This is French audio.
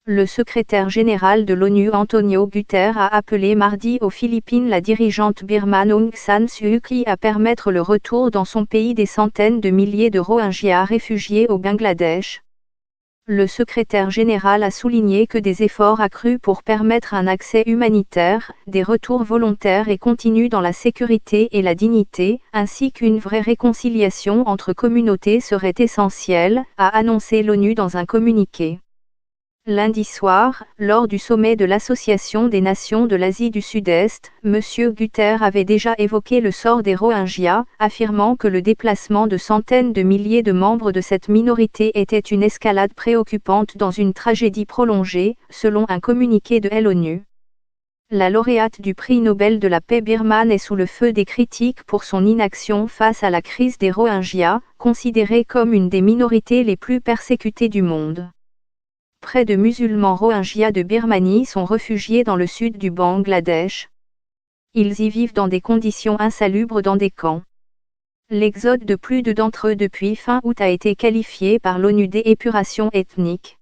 Le secrétaire général de l'ONU Antonio Guterres a appelé mardi aux Philippines la dirigeante birmane Aung San Suu Kyi à permettre le retour dans son pays des centaines de milliers de Rohingyas réfugiés au Bangladesh. Le secrétaire général a souligné que des efforts accrus pour permettre un accès humanitaire, des retours volontaires et continus dans la sécurité et la dignité, ainsi qu'une vraie réconciliation entre communautés seraient essentiels, a annoncé l'ONU dans un communiqué. Lundi soir, lors du sommet de l'Association des Nations de l'Asie du Sud-Est, M. Guterres avait déjà évoqué le sort des Rohingyas, affirmant que le déplacement de centaines de milliers de membres de cette minorité était une escalade préoccupante dans une tragédie prolongée, selon un communiqué de l'ONU. La lauréate du prix Nobel de la paix birmane est sous le feu des critiques pour son inaction face à la crise des Rohingyas, considérée comme une des minorités les plus persécutées du monde. Près de musulmans Rohingyas de Birmanie sont réfugiés dans le sud du Bangladesh. Ils y vivent dans des conditions insalubres dans des camps. L'exode de plus de d'entre eux depuis fin août a été qualifié par l'ONU d'épuration ethnique.